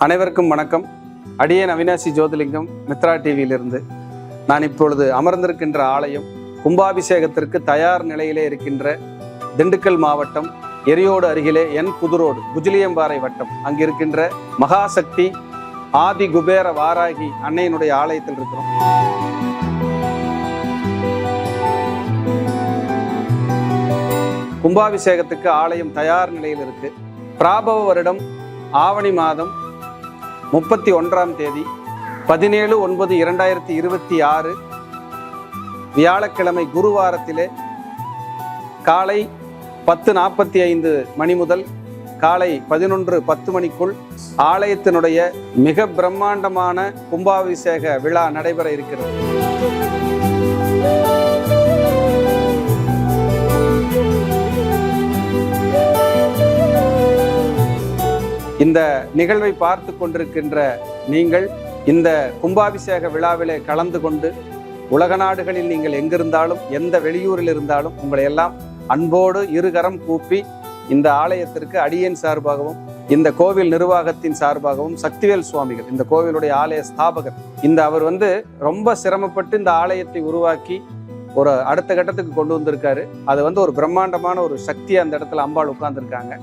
அனைவருக்கும் வணக்கம். அடியேன் அவினாசி ஜோதிலிங்கம், மித்ரா டிவியிலிருந்து. நான் இப்பொழுது அமர்ந்திருக்கின்ற ஆலயம் கும்பாபிஷேகத்திற்கு தயார் நிலையிலே இருக்கின்ற திண்டுக்கல் மாவட்டம் எரியோடு அருகிலே புதுரோடு குஜிலியம்பாறை வட்டம் அங்கிருக்கின்ற மகாசக்தி ஆதி குபேர வாராகி அன்னையினுடைய ஆலயத்தில் இருக்கிறோம். கும்பாபிஷேகத்துக்கு ஆலயம் தயார் நிலையில் இருக்கு. பிராபவ வருடம் ஆவணி மாதம் 31ஆம் தேதி 17/9/2026 வியாழக்கிழமை குருவாரத்திலே காலை 10:45 மணி முதல் காலை 11:10 மணிக்குள் ஆலயத்தினுடைய மிக பிரம்மாண்டமான கும்பாபிஷேக விழா நடைபெற இருக்கிறது. இந்த நிகழ்வை பார்த்து கொண்டிருக்கின்ற நீங்கள் இந்த கும்பாபிஷேக விழாவிலே கலந்து கொண்டு உலக நாடுகளில் நீங்கள் எங்கிருந்தாலும் எந்த வெளியூரில் இருந்தாலும் உங்களை எல்லாம் அன்போடு இருகரம் கூப்பி இந்த ஆலயத்திற்கு அடியேன் சார்பாகவும் இந்த கோவில் நிர்வாகத்தின் சார்பாகவும் சக்திவேல் சுவாமிகள் இந்த கோவிலுடைய ஆலய ஸ்தாபகர் அவர் ரொம்ப சிரமப்பட்டு இந்த ஆலயத்தை உருவாக்கி ஒரு அடுத்த கட்டத்துக்கு கொண்டு வந்திருக்காரு. அது ஒரு பிரம்மாண்டமான ஒரு சக்தியை அந்த இடத்துல அம்பாள் உட்கார்ந்துருக்காங்க,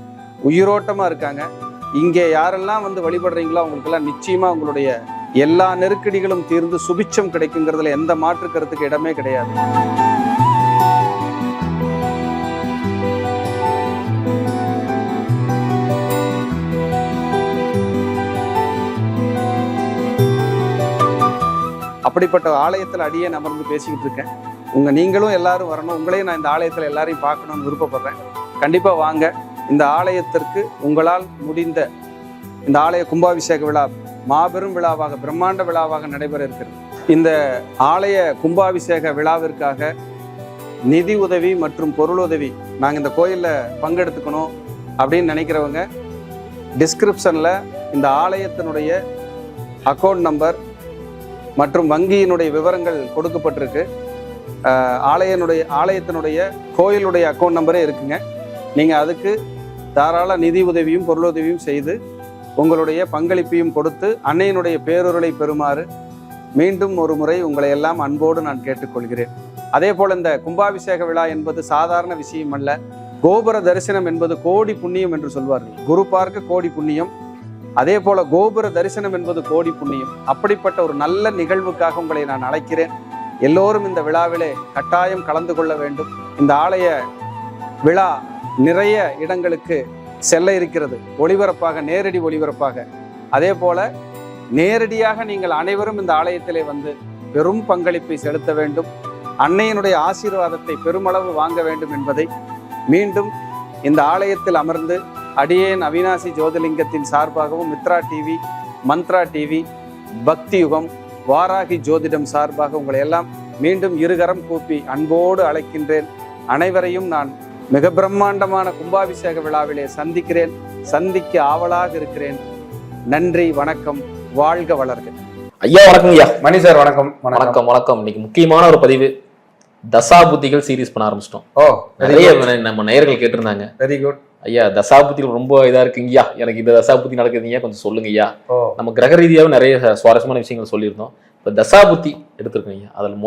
உயிரோட்டமா இருக்காங்க. இங்கே யாரெல்லாம் வழிபடுறீங்களோ அவங்களுக்கெல்லாம் நிச்சயமா உங்களுடைய எல்லா நெருக்கடிகளும் தீர்ந்து சுபிட்சம் கிடைக்குங்கிறதுல எந்த மாற்று கருத்துக்கு இடமே கிடையாது. அப்படிப்பட்ட ஆலயத்தில் அடியேன் அமர்ந்து பேசிக்கிட்டு இருக்கேன். நீங்களும் எல்லாரும் வரணும், உங்களையும் நான் இந்த ஆலயத்தில் எல்லாரையும் பார்க்கணும்னு விருப்பப்படுறேன். கண்டிப்பா வாங்க. இந்த ஆலயத்திற்கு உங்களால் முடிந்த இந்த ஆலய கும்பாபிஷேக விழா மாபெரும் விழாவாக பிரம்மாண்ட விழாவாக நடைபெற இருக்கிறது. இந்த ஆலய கும்பாபிஷேக விழாவிற்காக நிதி உதவி மற்றும் பொருளுதவி நாங்கள் இந்த கோயிலில் பங்கெடுத்துக்கணும் அப்படின்னு நினைக்கிறவங்க டிஸ்கிரிப்ஷனில் இந்த ஆலயத்தினுடைய அக்கௌண்ட் நம்பர் மற்றும் வங்கியினுடைய விவரங்கள் கொடுக்கப்பட்டிருக்கு. ஆலயத்தினுடைய கோயிலுடைய அக்கௌண்ட் நம்பரே இருக்குங்க. நீங்கள் அதுக்கு தாராள நிதி உதவியும் பொருளுதவியும் செய்து உங்களுடைய பங்களிப்பையும் கொடுத்து அன்னையினுடைய பேருருளை பெறுமாறு மீண்டும் ஒரு முறை உங்களை எல்லாம் அன்போடு நான் கேட்டுக்கொள்கிறேன். அதே போல் இந்த கும்பாபிஷேக விழா என்பது சாதாரண விஷயம் அல்ல. கோபுர தரிசனம் என்பது கோடி புண்ணியம் என்று சொல்வார்கள். குரு பார்க்க கோடி புண்ணியம், அதே போல கோபுர தரிசனம் என்பது கோடி புண்ணியம். அப்படிப்பட்ட ஒரு நல்ல நிகழ்வுக்காக உங்களை நான் அழைக்கிறேன். எல்லோரும் இந்த விழாவிலே கட்டாயம் கலந்து கொள்ள வேண்டும். இந்த ஆலய விழா நிறைய இடங்களுக்கு செல்ல இருக்கிறது, ஒளிபரப்பாக, நேரடி ஒளிபரப்பாக. அதே போல நேரடியாக நீங்கள் அனைவரும் இந்த ஆலயத்திலே பெரும் பங்களிப்பை செலுத்த வேண்டும், அன்னையினுடைய ஆசீர்வாதத்தை பெருமளவு வாங்க வேண்டும் என்பதை மீண்டும் இந்த ஆலயத்தில் அமர்ந்து அடியேன் அவினாசி ஜோதிலிங்கத்தின் சார்பாகவும் மித்ரா டிவி, மந்த்ரா டிவி, பக்தி யுகம், வாராகி ஜோதிடம் சார்பாக உங்களை எல்லாம் மீண்டும் இருகரம் கூப்பி அன்போடு அழைக்கின்றேன். அனைவரையும் நான் மிக பிரம்மாண்டமான கும்பாபிஷேக விழாவிலே சந்திக்க ஆவலாக இருக்கிறேன். நன்றி, வணக்கம், வாழ்க வளர்க. ஐயா வணக்கம். ஐயா மணி சார் வணக்கம். வணக்கம் வணக்கம். இன்னைக்கு முக்கியமான ஒரு பதிவு, தசாபுத்திகள் சீரீஸ் பண்ண ஆரம்பிச்சிட்டோம். நிறைய நம்ம நேயர்கள் கேட்டிருந்தாங்க. வெரி குட் ஐயா, தசாபுத்திகள் ரொம்ப இதா இருக்குங்கய்யா, எனக்கு இந்த தசாபுத்தி நடக்குதுங்க, கொஞ்சம் சொல்லுங்க ஐயா. நம்ம கிரக ரீதியாகவும் நிறைய சுவாரஸ்யமான விஷயங்கள் சொல்லியிருந்தோம். இப்போ தசாபுத்தி எடுத்திருக்கோம் ஐயா. அதில்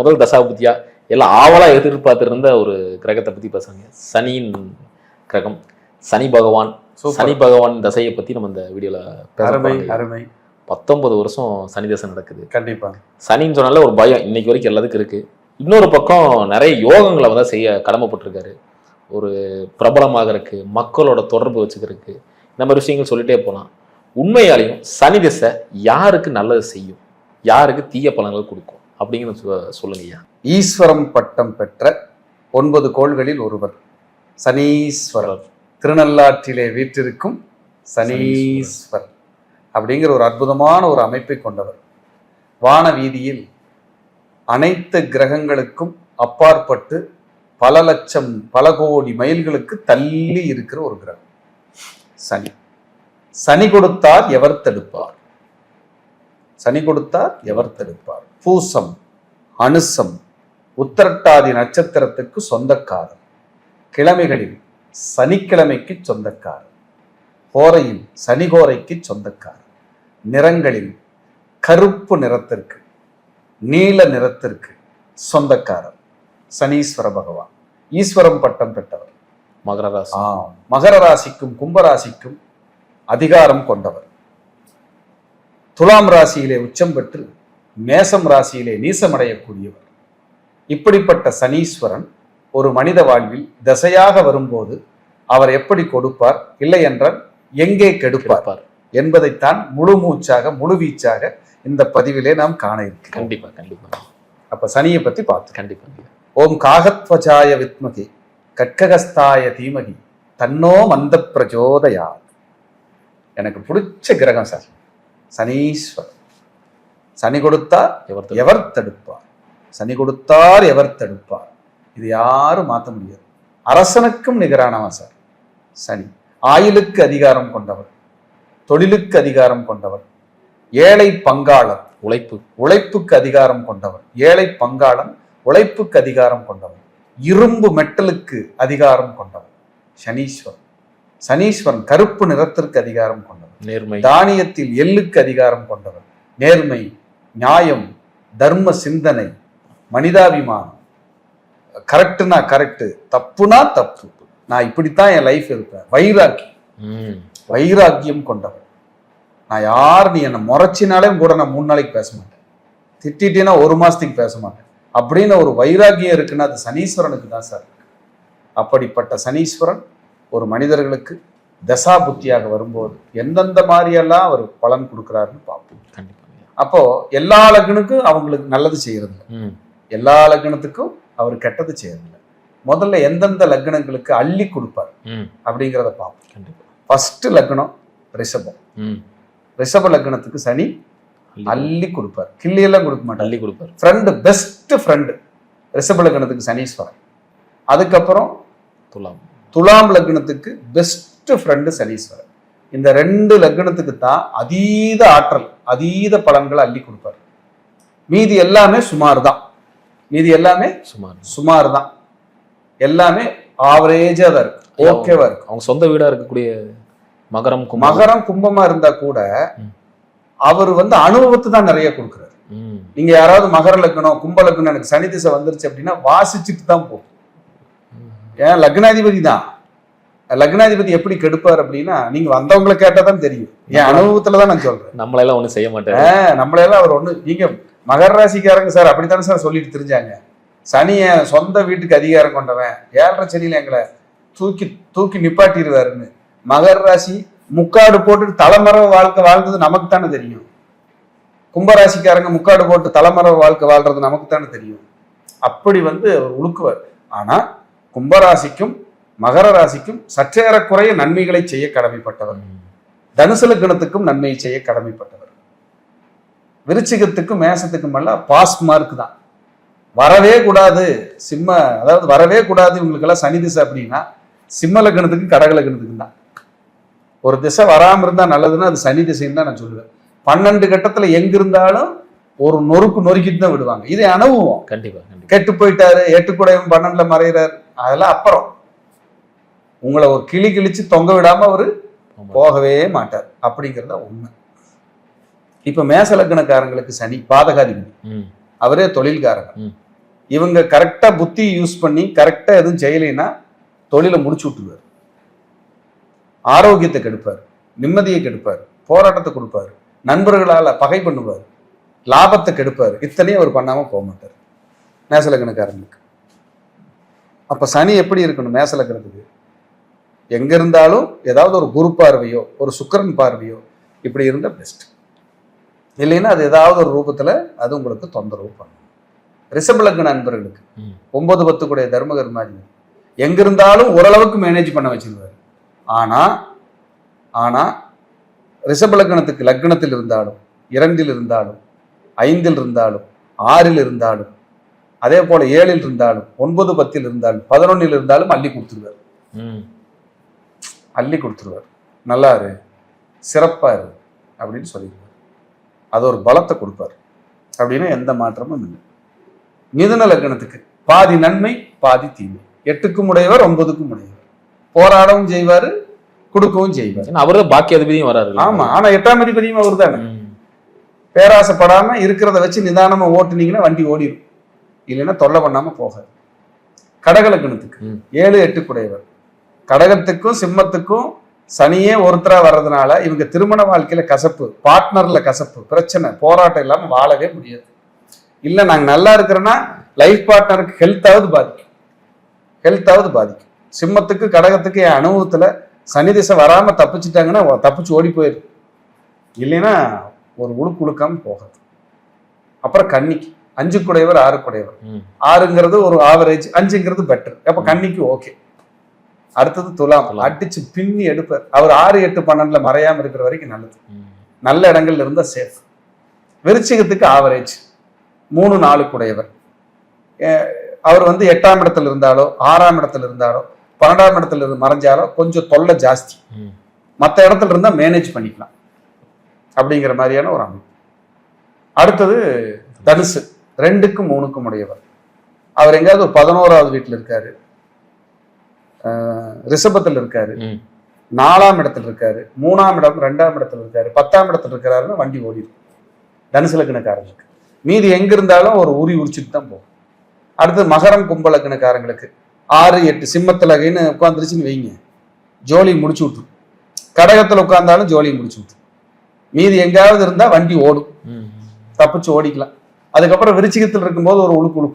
முதல் தசாபுத்தியா எல்லாம் ஆவலா எதிர்பார்த்திருந்த ஒரு கிரகத்தை பத்தி பேசுறாங்க. சனியின் கிரகம், சனி பகவான் தசையை பத்தி நம்ம இந்த வீடியோல அருமை. 19 வருஷம் சனி தசை நடக்குது. கண்டிப்பா சனின்னு சொன்னால ஒரு பயம் இன்னைக்கு வரைக்கும் எல்லாத்துக்கும் இருக்கு. இன்னொரு பக்கம் நிறைய யோகங்களை செய்ய கடமைப்பட்டிருக்காரு. ஒரு பிரபலமாக இருக்கு, மக்களோட தொடர்பு வச்சுக்கிறதுக்கு, இந்த மாதிரி விஷயங்கள் சொல்லிட்டே போலாம். உண்மையாலையும் சனி தசை யாருக்கு நல்லது செய்யும், யாருக்கு தீய பலன்கள் கொடுக்கும் அப்படிங்கிறது சொல்லுங்க ஐயா. ஈஸ்வரம் பட்டம் பெற்ற 9 கோள்களில் ஒருவர் சனீஸ்வரர். திருநள்ளாற்றிலே வீற்றிருக்கும் சனீஸ்வர் அப்படிங்கிற ஒரு அற்புதமான ஒரு அமைப்பை கொண்டவர். வான வீதியில் அனைத்து கிரகங்களுக்கும் அப்பாற்பட்டு பல லட்சம் பல கோடி மைல்களுக்கு தள்ளி இருக்கிற ஒரு கிரகம் சனி. சனி கொடுத்தார் எவர் தடுப்பார், சனி கொடுத்தார் எவர் தடுப்பார். பூசம், அனுசம், உத்திரட்டாதி நட்சத்திரத்துக்கு சொந்தக்காரர். கிழமைகளில் சனிக்கிழமைக்கு சொந்தக்காரர். ஹோரையில் சனிகோரைக்கு சொந்தக்காரர். நிறங்களில் கருப்பு நிறத்திற்கு நீல நிறத்திற்கு சொந்தக்காரர் சனீஸ்வர பகவான். ஈஸ்வரம் பட்டம் பெற்றவர். மகர ராசி. மகர ராசிக்கும் கும்பராசிக்கும் அதிகாரம் கொண்டவர். துலாம் ராசியிலே உச்சம் பெற்று மேசம் ராசியிலே நீசமடையக்கூடியவர். இப்படிப்பட்ட சனீஸ்வரன் ஒரு மனித வாழ்வில் தசையாக வரும்போது அவர் எப்படி கொடுப்பார், இல்லை என்றால் எங்கே கெடுப்பார் என்பதைத்தான் முழு மூச்சாக முழு வீச்சாக இந்த பதிவிலே நாம் காண இருக்கிறோம். கண்டிப்பா கண்டிப்பா. அப்ப சனியை பத்தி பார்த்து கண்டிப்பா. ஓம் காகத்வஜாய வித்மகி கட்ககஸ்தாய தீமகி தன்னோ மந்த பிரச்சோதயா. எனக்கு பிடிச்ச கிரகம் சார் சனீஸ்வரன். சனி கொடுத்தார் எவர் தடுப்பார், சனி கொடுத்தார் எவர் தடுப்பார். இது யாரும் மாற்ற முடியாது. அரசனுக்கும் நிகரானவன் சார் சனி. ஆயுளுக்கு அதிகாரம் கொண்டவர், தொழிலுக்கு அதிகாரம் கொண்டவர், ஏழை பங்காளர், உழைப்புக்கு அதிகாரம் கொண்டவர், ஏழை பங்காளன் உழைப்புக்கு அதிகாரம் கொண்டவர், இரும்பு மெட்டலுக்கு அதிகாரம் கொண்டவர் சனீஸ்வரன். சனீஸ்வரன் கருப்பு நிறத்திற்கு அதிகாரம் கொண்டவர், நேர்மை, தானியத்தில் எள்ளுக்கு அதிகாரம் கொண்டவர், நேர்மை, நியாயம், தர்ம சிந்தனை, மனிதாபிமானம், கரெக்டுனா கரெக்டு, தப்புனா தப்பு, நான் இப்படித்தான் என் லைஃப் இருப்பேன், வைராக்கியம் கொண்டவர். நான் யார் நீ என்னை முறைச்சினாலே கூட நான் 3 நாளைக்கு பேச மாட்டேன், திட்டிட்டேன்னா 1 மாசத்துக்கு பேச மாட்டேன் அப்படின்னு ஒரு வைராக்கியம் இருக்குன்னா அது சனீஸ்வரனுக்கு தான் சார். அப்படிப்பட்ட சனீஸ்வரன் ஒரு மனிதர்களுக்கு தசா புத்தியாக வரும்போது எந்தெந்த மாதிரியெல்லாம் அவர் பலன் கொடுக்குறாருன்னு பார்ப்போம். அப்போ எல்லா லக்னத்துக்கும் அவங்களுக்கு நல்லது செய்யறது இல்லை, எல்லா லக்னத்துக்கும் அவர் கெட்டது செய்யறதில்லை. முதல்ல எந்தெந்த லக்னங்களுக்கு அள்ளி கொடுப்பார் அப்படிங்கிறத பார்ப்போம். ஃபர்ஸ்ட் லக்னம் ரிஷபம். ரிஷப லக்னத்துக்கு சனி அள்ளி கொடுப்பார், கிள்ளியெல்லாம் கொடுக்க மாட்டார், அள்ளி கொடுப்பார். ஃப்ரெண்டு, பெஸ்ட் ஃப்ரெண்டு ரிஷப லக்னத்துக்கு சனீஸ்வரன். அதுக்கப்புறம் துலாம் லக்னத்துக்கு பெஸ்ட் ஃப்ரெண்டு சனீஸ்வரன். இந்த 2 லக்னத்துக்கு தான் அதீத ஆற்றல், அதீத பலன்களை அள்ளி கொடுப்பார். மீதி எல்லாமே சுமார் தான், மீதி எல்லாமே சுமார் தான், எல்லாமே ஆவரேஜா தான் இருக்கு, ஓகேவா இருக்கு. அவங்க சொந்த வீடா இருக்கக்கூடிய மகரம் கும்பமா இருந்தா கூட அவர் அனுபவத்தை தான் நிறைய கொடுக்குறாரு. நீங்க யாராவது மகர லக்னம் கும்ப லக்னம் எனக்கு சனி திசை வந்துருச்சு அப்படின்னா வாசிச்சுட்டு தான் போகும். ஏன் லக்னாதிபதி தான். லக்னாதிபதி எப்படி கெடுப்பார் அப்படின்னா நீங்க வந்தவங்களை கேட்டாதான் தெரியும், என் அனுபவத்துலதான் நான் சொல்றேன். நம்மளெல்லாம் ஒண்ணு செய்ய மாட்டேன், நம்மளெல்லாம் அவர் ஒண்ணு. நீங்க மகர ராசிக்காரங்க சார் அப்படித்தானே சார் சொல்லிட்டு தெரிஞ்சாங்க, சனிய சொந்த வீட்டுக்கு அதிகாரம் கொண்டவன், 7.5 சனியில எங்களை தூக்கி தூக்கி நிப்பாட்டிடுவாருன்னு. மகர ராசி முக்காடு போட்டு தலைமறை வாழ்க்கை வாழ்ந்தது நமக்கு தானே தெரியும். கும்பராசிக்காரங்க முக்காடு போட்டு தலைமறை வாழ்க்கை வாழ்றது நமக்கு தானே தெரியும். அப்படி அவர் உழுக்குவார். ஆனா கும்பராசிக்கும் மகர ராசிக்கும் சற்றேறக்குறைய நன்மைகளை செய்ய கடமைப்பட்டவர். தனுசு லக்னத்துக்கும் நன்மையை செய்ய கடமைப்பட்டவர். விருச்சிகத்துக்கும் மேசத்துக்கும் எல்லாம் பாஸ் மார்க் தான். வரவே கூடாது சிம்ம, அதாவது வரவே கூடாது இவங்களுக்கெல்லாம் சனி திசை அப்படின்னா சிம்ம லக்னத்துக்கும் கடக லக்னத்துக்கும் தான். ஒரு திசை வராம இருந்தா நல்லதுன்னா அது சனி திசைன்னு தான் நான் சொல்லுவேன். 12 கட்டத்துல எங்க இருந்தாலும் ஒரு நொறுக்கிட்டு தான் விடுவாங்க. இது அனுபவம். கண்டிப்பா. கெட்டு போயிட்டாரு, 8 கூடையும் 12ல மறைகிறார், அதெல்லாம் அப்புறம். உங்களை ஒரு கிழிச்சு தொங்க விடாம அவரு போகவே மாட்டார், அப்படிங்கிறத உண்மை. இப்ப மேச லக்னக்காரங்களுக்கு சனி பாதகாதிபதி, அவரே தொழில்காரங்க. இவங்க கரெக்டா புத்தி யூஸ் பண்ணி கரெக்டா எதுவும் செய்யலைன்னா தொழிலை முடிச்சு விட்டுருவார், ஆரோக்கியத்தை கெடுப்பார், நிம்மதியை கெடுப்பார், போராட்டத்தை கொடுப்பாரு, நண்பர்களால பகை பண்ணுவார், லாபத்தை கெடுப்பார். இத்தனையும் அவர் பண்ணாம போக மாட்டார் மேசலக்கணக்காரங்களுக்கு. அப்ப சனி எப்படி இருக்கணும் மேசலக்கணத்துக்கு? எங்க இருந்தாலும் ஏதாவது ஒரு குரு பார்வையோ ஒரு சுக்கிரன் பார்வையோ இப்படி இருந்தா பெஸ்ட். இல்லைன்னா அது ஏதாவது ஒரு ரூபத்துல அது உங்களுக்கு தொந்தரவு பண்ணும். ரிஷபலக்ன நண்பர்களுக்கு 9, 10 கூடிய தர்மகர்மாதி எங்க இருந்தாலும் ஓரளவுக்கு மேனேஜ் பண்ண வச்சிருவாரு. ஆனா ரிஷபலக்னத்துக்கு லக்னத்தில் இருந்தாலும் 2ல் இருந்தாலும் 5ல் இருந்தாலும் 6ல் இருந்தாலும் அதே போல 7ல் இருந்தாலும் 9, 10ல் இருந்தாலும் 11ல் இருந்தாலும் அள்ளி கொடுத்துருவார். நல்லா இரு, சிறப்பா இரு அப்படின்னு சொல்லிடுவார். அது ஒரு பலத்தை கொடுப்பார். அப்படின்னா எந்த மாற்றமும் இல்லை. மிதுன லக்னத்துக்கு பாதி நன்மை பாதி தீமை. 8க்கும் உடையவர் 9க்கும் உடையவர். போராடவும் செய்வாரு, கொடுக்கவும் செய்வார். ஏன்னா அவரு பாக்கி அதிபதியும் வராரு. ஆமா, ஆனா 8ஆம் அதிபதியும் அவர் தானே. பேராசைப்படாம இருக்கிறத வச்சு நிதானமா ஓட்டுனீங்கன்னா வண்டி ஓடிடும், இல்லைன்னா தொல்லை பண்ணாம போகாது. கடகலக்கணத்துக்கு 7, 8 குடையவர். கடகத்துக்கும் சிம்மத்துக்கும் சனியே ஒருத்தரா வர்றதுனால இவங்க திருமண வாழ்க்கையில கசப்பு, பார்ட்னர்ல கசப்பு, பிரச்சனை, போராட்டம் இல்லாம வாழவே முடியாது. இல்ல நாங்க நல்லா இருக்கிறோன்னா லைஃப் பார்ட்னருக்கு ஹெல்த்தாவது பாதிக்கும். சிம்மத்துக்கு கடகத்துக்கு என் அனுபவத்துல சனி திசை வராம தப்பிச்சுட்டாங்கன்னா தப்பிச்சு ஓடி போயிரு, இல்லைன்னா ஒரு உழுக்கு உழுக்காம போகாது. அப்புறம் கன்னிக்கு 5 குடையவர் 6 குடையவர். 6ங்கிறது ஒரு ஆவரேஜ், 5ங்கிறது பெட்டர். அப்ப கன்னிக்கு ஓகே. அடுத்தது துலாம், அடிச்சு பின்னி எடுப்பார். அவர் 6, 8, 12 மறையாம இருக்கிற வரைக்கும் நல்லது, நல்ல இடங்கள்ல இருந்தா சேஃப். விருச்சிகத்துக்கு ஆவரேஜ் 3, 4 குடையவர். அவர் 8ஆம் இடத்துல இருந்தாலோ 6ஆம் இடத்துல இருந்தாலோ 12ஆம் இடத்துல இருந்து மறைஞ்சாலோ கொஞ்சம் தொல்லை ஜாஸ்தி. மற்ற இடத்துல இருந்தா மேனேஜ் பண்ணிக்கலாம் அப்படிங்கிற மாதிரியான ஒரு அமைப்பு. அடுத்தது தனுசு, 2க்கும் 3க்கும் உடையவர். அவர் எங்கேயாவது ஒரு 11ஆவது வீட்டுல இருக்காரு, ரிஷபத்தில் இருக்காரு, 4ஆம் இடத்துல இருக்காரு, 3ஆம் இடம் 2ஆம் இடத்துல இருக்காரு, 10ஆம் இடத்துல இருக்கிறாருன்னா வண்டி ஓடிடும் தனுசு லக்னக்காரங்களுக்கு. மீதி எங்க இருந்தாலும் ஒரு உரிச்சுட்டு தான் போகும். அடுத்து மகரம் கும்ப லக்னக்காரங்களுக்கு 6, 8 சிம்மத்துல உட்காந்துருச்சுன்னு வைங்க, ஜோலி முடிச்சு விட்டு. கடகத்துல உட்கார்ந்தாலும் ஜோலி முடிச்சு விட்டு. மீதி எங்காவது இருந்தா வண்டி ஓடும், தப்பிச்சு ஓடிக்கலாம். அதுக்கப்புறம் விருச்சிகத்தில் இருக்கும்போது ஒரு உழுக்கு,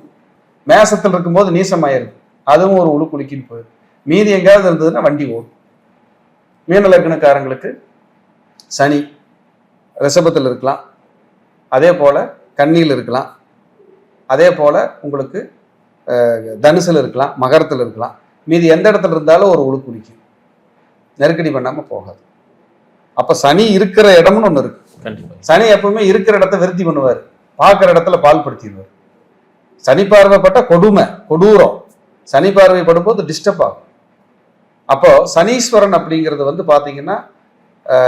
மேசத்தில் இருக்கும்போது நீசமாயிருக்கு, அதுவும் ஒரு உழுக்குன்னு போயிடும். மீதி எங்காவது இருந்ததுன்னா வண்டி ஓடும். மீன லக்னக்காரங்களுக்கு சனி ரிஷபத்தில் இருக்கலாம், அதே போல கன்னியில் இருக்கலாம், அதே போல உங்களுக்கு தனுசுல இருக்கலாம், மகரத்தில் இருக்கலாம். மீதி எந்த இடத்துல இருந்தாலும் ஒரு உழுக்கு, நெருக்கடி பண்ணாம போகாது. அப்ப சனி இருக்கிற இடம்னு ஒண்ணு இருக்கு. சனி எப்பவுமே இருக்கிற இடத்த விருத்தி பண்ணுவார், பார்க்குற இடத்துல பால்படுத்திடுவார். சனி பார்வைப்பட்ட கொடுமை, கொடூரம். சனி பார்வைப்படும் போது டிஸ்டர்ப் ஆகும். அப்போ சனீஸ்வரன் அப்படிங்கிறது பாத்தீங்கன்னா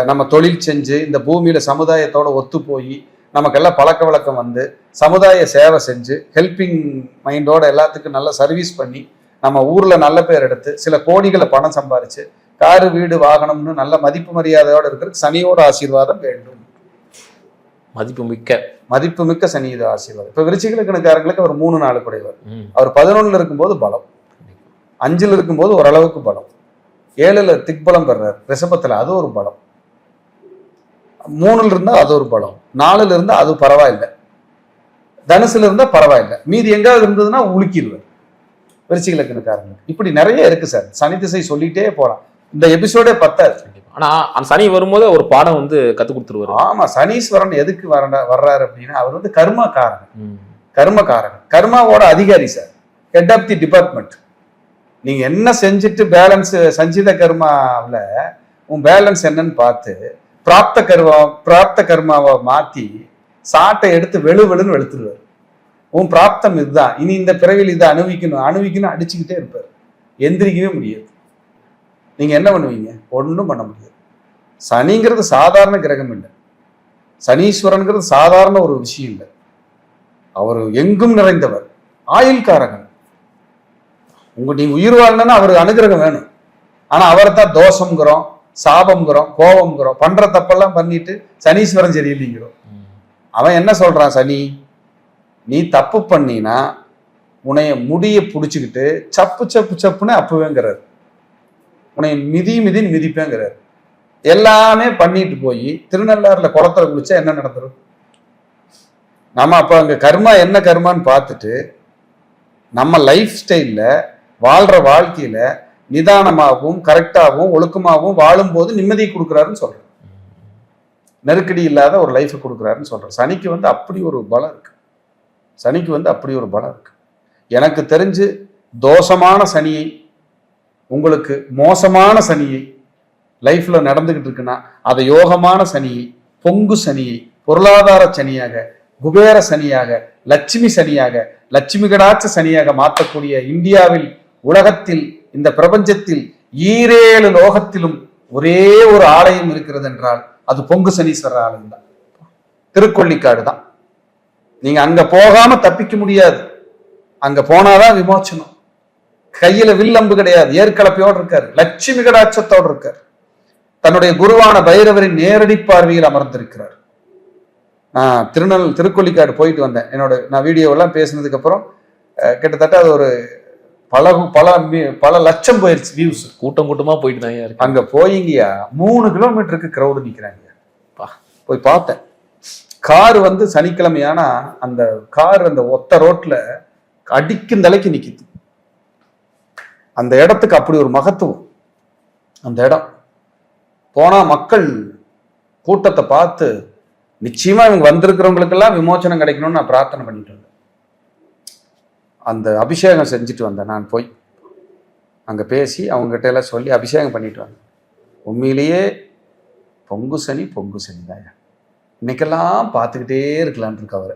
நம்ம தொழில் செஞ்சு இந்த பூமியில சமுதாயத்தோட ஒத்து போய் நமக்கெல்லாம் பழக்க வழக்கம் வந்து சமுதாய சேவை செஞ்சு ஹெல்பிங் மைண்டோட எல்லாத்துக்கும் நல்ல சர்வீஸ் பண்ணி நம்ம ஊர்ல நல்ல பேர் எடுத்து சில கோடிகளை பணம் சம்பாரிச்சு காரு வீடு வாகனம்னு நல்ல மதிப்பு மரியாதையோட இருக்கிறதுக்கு சனியோட ஆசீர்வாதம் வேண்டும். மதிப்பு மிக்க சனி இது ஆசீர்வாதம். இப்ப விருச்சிக லக்னக்காரங்களுக்கு அவர் 3, 4 குடையவர். அவர் 11ல் இருக்கும்போது பலம், 5ல் இருக்கும்போது ஓரளவுக்கு பலம், 7ல் திக்பலம் பெறார், ரிஷபத்துல அது ஒரு பலம், 3ல் இருந்தா அது ஒரு பலம், 4ல் இருந்தா அது பரவாயில்லை, தனுசுல இருந்தா பரவாயில்லை. மீதி எங்காவது இருந்ததுன்னா உலுக்கிடுவார் விருச்சிக லக்னக்காரங்களுக்கு. இப்படி நிறைய இருக்கு சார், சனி திசை சொல்லிட்டே போறான். இந்த எபிசோடே 10. ஆனா அந்த சனி வரும்போது ஒரு பாடம் கத்து கொடுத்துருவாரு. ஆமா, சனீஸ்வரன் எதுக்கு வர்றாரு அப்படின்னா அவர் கர்மகாரன், கர்மாவோட அதிகாரி sir, head of the department. நீங்க என்ன செஞ்சுட்டு பேலன்ஸ் சஞ்சித கர்மாவில் உன் பேலன்ஸ் என்னன்னு பார்த்து பிராப்த கர்மாவை மாத்தி சாட்டை எடுத்து வெளுன்னு வெளுத்துருவார். உன் பிராப்தம் இதுதான், இனி இந்த பிறவியில் இதை அணுவிக்கணும் அடிச்சுக்கிட்டே இருப்பார், எந்திரிக்கவே முடியாது. நீங்க என்ன பண்ணுவீங்க? ஒன்றும் பண்ண முடியாது. சனிங்கிறது சாதாரண கிரகம் இல்லை, சனீஸ்வரன்கிறது சாதாரண ஒரு விஷயம் இல்லை. அவர் எங்கும் நிறைந்தவர், ஆயுள்காரகன். நீங்க உயிர் வாழணும்னா அவருக்கு அனுகிரகம் வேணும். ஆனா அவரை தான் தோஷம்ங்கிறோம், சாபம்ங்கிறோம், கோபம்ங்கிறோம். பண்ற தப்பெல்லாம் பண்ணிட்டு சனீஸ்வரன் சரியில்லைங்கிறோம். அவன் என்ன சொல்றான்? சனி, நீ தப்பு பண்ணினா உன்னைய முடிய புடிச்சுக்கிட்டு சப்புன்னு அப்புவேங்கிறார், உன்னை மிதின்னு மிதிப்பேங்கிறார். எல்லாமே பண்ணிட்டு போய் திருநள்ளாறுல குளத்துல குளிச்சா என்ன நடந்துரும்? நம்ம அப்ப அங்க கர்மா என்ன கர்மான்னு பார்த்துட்டு நம்ம லைஃப் ஸ்டைல்ல வாழ்ற வாழ்க்கையில நிதானமாகவும் கரெக்டாகவும் ஒழுக்கமாகவும் வாழும் போது நிம்மதியை கொடுக்குறாருன்னு சொல்றேன். நெருக்கடி இல்லாத ஒரு லைஃப் கொடுக்குறாருன்னு சொல்றேன். சனிக்கு அப்படி ஒரு பலம் இருக்கு, அப்படி ஒரு பலம் இருக்கு. எனக்கு தெரிஞ்சு தோஷமான சனியை, உங்களுக்கு மோசமான சனியை லைஃப்ல நடந்துகிட்டு இருக்குன்னா அதை யோகமான சனியை, பொங்கு சனியை, பொருளாதார சனியாக, குபேர சனியாக, லட்சுமி சனியாக, லட்சுமி கடாட்ச சனியாக மாற்றக்கூடிய இந்தியாவில், உலகத்தில், இந்த பிரபஞ்சத்தில் 7 லோகத்திலும் ஒரே ஒரு ஆலயம் இருக்கிறது என்றால் அது பொங்கு சனீஸ்வரர் ஆலயம் தான், திருக்கொள்ளிக்காடு தான். நீங்க அங்க போகாம தப்பிக்க முடியாது, அங்க போனாதான் விமோச்சனம். கையில வில்லம்பு கிடையாது, ஏற்கலப்பையோடு இருக்காரு, லட்சுமி கடாட்சத்தோடு இருக்காரு. தன்னுடைய குருவான பைரவரின் நேரடி பார்வையில் அமர்ந்திருக்கிறார். நான் திருக்கொள்ளிக்காடு போயிட்டு வந்தேன். நான் வீடியோவெல்லாம் பேசினதுக்கு அப்புறம் கிட்டத்தட்ட அது ஒரு பல லட்சம் போயிருச்சு வியூஸ். கூட்டமா போயிட்டு தான் இருக்கு. அங்க போயிங்கயா 3 கிலோமீட்டருக்கு கிரௌடு நிக்கிறாங்க. போய் பார்த்தேன். கார் வந்து சனிக்கிழமையானா அந்த கார் அந்த ஒத்த ரோட்ல அடிக்கும் தலைக்கு நிக்குது. அந்த இடத்துக்கு அப்படி ஒரு மகத்துவம். அந்த இடம் போனா மக்கள் கூட்டத்தை பார்த்து நிச்சயமா இவங்க வந்திருக்கிறவங்களுக்கெல்லாம் விமோச்சனம் கிடைக்கணும்னு நான் பிரார்த்தனை பண்ணிட்டு வந்தேன். அந்த அபிஷேகம் செஞ்சுட்டு வந்தேன். நான் போய் அங்க பேசி அவங்ககிட்ட எல்லாம் சொல்லி அபிஷேகம் பண்ணிட்டு வந்தேன். உண்மையிலேயே பொங்கு சனி தான். இன்னைக்கெல்லாம் பார்த்துக்கிட்டே இருக்கலான் இருக்கு. அவர்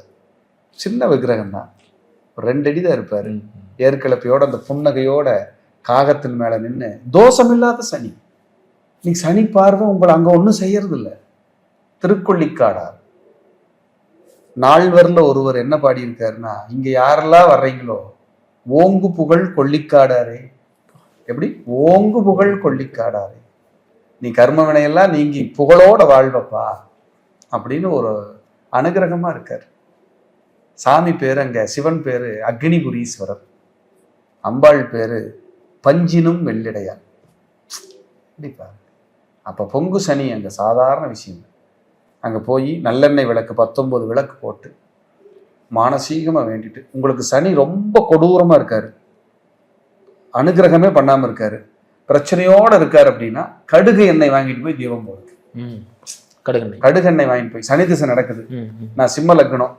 சின்ன விக்கிரகம் தான், 2 அடி தான் இருப்பாரு. ஏற்கிழப்பையோட அந்த புன்னகையோட காகத்தின் மேல நின்று தோஷம் இல்லாத சனி. இன்னைக்கு சனி பார்வை உங்களை அங்க ஒன்றும் செய்யறது இல்லை. திருக்கொள்ளிக்காடார் நால்வர்ல ஒருவர் என்ன பாடியிருக்காருன்னா, இங்க யாரெல்லாம் வர்றீங்களோ ஓங்கு புகழ் கொள்ளிக்காடாரே. எப்படி? ஓங்கு புகழ் கொள்ளிக்காடாரே, நீ கர்ம வினையெல்லாம் நீங்கி புகழோட வாழ்வப்பா அப்படின்னு ஒரு அனுகிரகமா இருக்கார். சாமி பேரு அங்க சிவன் பேரு அக்னிபுரீஸ்வரர், அம்பாள் பேரு பஞ்சினும் வெள்ளிடையார். கண்டிப்பா அப்ப பொங்கு சனி அங்க சாதாரண விஷயம். அங்க போய் நல்லெண்ணெய் விளக்கு 19 விளக்கு போட்டு மானசீகமா வேண்டிட்டு, உங்களுக்கு சனி ரொம்ப கொடூரமா இருக்காரு, அனுகிரகமே பண்ணாம இருக்காரு, பிரச்சனையோட இருக்காரு அப்படின்னா கடுகு எண்ணெய் வாங்கிட்டு போய் தீபம் போடுது. கடுகு எண்ணெய் வாங்கிட்டு போய், சனி திசை நடக்குது, நான் சிம்ம லக்னம்,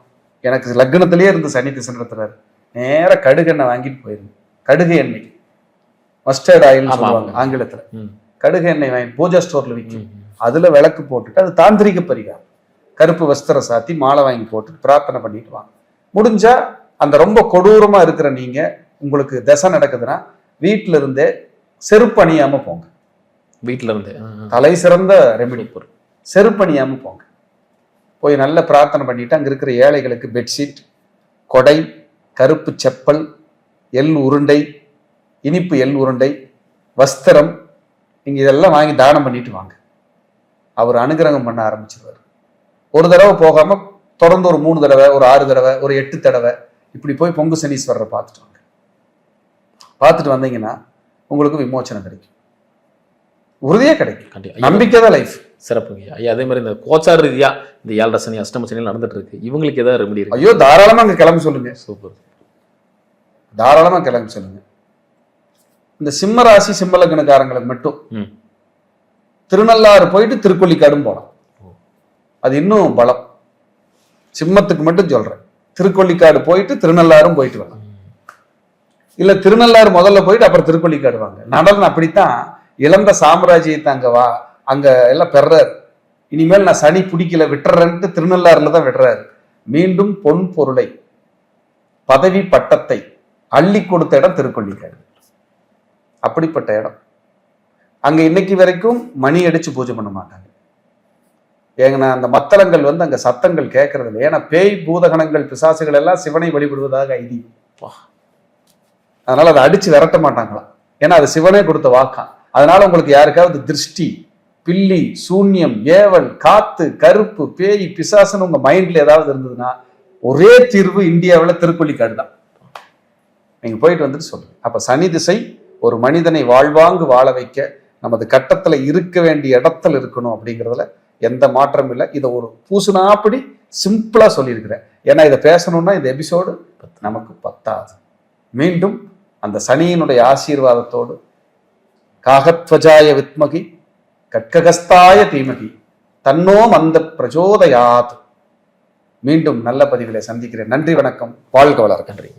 எனக்கு லக்னத்திலேயே இருந்து சனி திசை நடத்துறாரு, நேர கடுகு எண்ணெய் வாங்கிட்டு போயிருங்க. கடுகு எண்ணெய் மஸ்டர்ட் ஆயில் சொல்லுவாங்க ஆங்கிலத்துல. கடுகு எண்ணெய் வாங்கி பூஜா ஸ்டோர்ல விற்கும். அதுல விளக்கு போட்டுட்டு, அது தாந்திரிக பரிகாரம், கருப்பு வஸ்திரம் சாத்தி மாலை வாங்கி போட்டு பிரார்த்தனை பண்ணிட்டு வாங்க. முடிஞ்சா அந்த ரொம்ப கொடூரமா இருக்கிற நீங்க, உங்களுக்கு தசை நடக்குதுன்னா வீட்டுல இருந்தே செருப்பு அணியாம போங்க. வீட்டுல இருந்தே தலை சிறந்த ரெமிடி பொருள், செருப்பு அணியாம போங்க. போய் நல்ல பிரார்த்தனை பண்ணிட்டு அங்க இருக்கிற ஏழைகளுக்கு பெட்ஷீட், கொடை, கருப்பு செப்பல், எள் உருண்டை, இனிப்பு எள் உருண்டை, வஸ்திரம், நீங்க இதெல்லாம் வாங்கி தானம் பண்ணிட்டு வாங்க. அவர் அனுகிரகம் பண்ண ஆரம்பிச்சிருவார். ஒரு தடவை போகாம தொடர்ந்து ஒரு 3 தடவை, ஒரு 6 தடவை, ஒரு 8 தடவை இப்படி போய் பொங்கு சனீஸ்வரரை பார்த்துட்டு வாங்க. பார்த்துட்டு வந்தீங்கன்னா உங்களுக்கு விமோச்சனம் கிடைக்கும், உறுதியே கிடைக்கும். நம்பிக்கை தான் லைஃப். சிறப்புங்க ஐயா. அதே மாதிரி இந்த கோச்சார ரீதியா இந்த 7 சனி அஷ்டம சனியில் நடந்துட்டு இருக்கு, இவங்களுக்கு ஏதாவது ரெமெடி இருக்கு? ஐயோ தாராளமா அங்க கிளம்பி சொல்லுங்க. சூப்பர், தாராளமா கிளம்பி சொல்லுங்க. இந்த சிம்ம ராசி சிம்ம லக்னக்காரங்களுக்கு மட்டும் திருநள்ளாறு போயிட்டு திருக்கொள்ளிக்காடும் போலாம், அது இன்னும் பலம். சிம்மத்துக்கு மட்டும் சொல்றேன், திருக்கொள்ளிக்காடு போயிட்டு திருநள்ளாறும் போயிட்டு வரலாம். இல்ல திருநள்ளாறு முதல்ல போயிட்டு அப்புறம் திருக்கொள்ளிக்காடு வாங்க. நடனம் அப்படித்தான் இழந்த சாம்ராஜ்யத்தை அங்க எல்லாம் பெறாரு. இனிமேல் நான் சனி பிடிக்கல விட்டுறேன்ட்டு திருநள்ளாறுல தான் விடுறாரு. மீண்டும் பொன் பொருளை, பதவி பட்டத்தை அள்ளி கொடுத்த இடம் திருக்கொள்ளிக்காடு. அப்படிப்பட்ட இடம். அங்க இன்னைக்கு வரைக்கும் மணி அடிச்சு பூஜை பண்ண மாட்டாங்க. ஏங்கன்னா அந்த மத்தளங்கள் வந்து அங்க சத்தங்கள் கேட்கறது இல்லை. ஏன்னா பேய் பூதகணங்கள் பிசாசுகள் எல்லாம் சிவனை வழிபடுவதாக ஐதீகம். அதனால அதை அடிச்சு விரட்ட மாட்டாங்களாம். ஏன்னா அது சிவனே கொடுத்த வாக்காம். அதனால உங்களுக்கு யாருக்காவது திருஷ்டி, பில்லி, சூன்யம், ஏவல், காத்து, கருப்பு, பேய், பிசாசுன்னு உங்க மைண்ட்ல ஏதாவது இருந்ததுன்னா ஒரே தீர்வு இந்தியாவில் திருக்கொள்ளிக்காடு தான். நீங்க போயிட்டு வந்துட்டு சொல்லுங்க. அப்ப சனி திசை ஒரு மனிதனை வாழ்வாங்கு வாழ வைக்க நமது கட்டத்துல இருக்க வேண்டிய இடத்துல இருக்கணும் அப்படிங்கிறதுல எந்த மாற்றம் இல்லை. இதை ஒரு பூசுனாப்படி சிம்பிளா சொல்லியிருக்கிறேன். ஏன்னா இதை பேசணும்னா இந்த எபிசோடு நமக்கு பத்தாது. மீண்டும் அந்த சனியினுடைய ஆசீர்வாதத்தோடு காகத்வஜாய வித்மகி கட்ககஸ்தாய தீமகி தன்னோ மந்த பிரச்சோதயாத். மீண்டும் நல்ல பதிவிலை சந்திக்கிறேன். நன்றி, வணக்கம், வாழ்க வளர்க. நன்றி.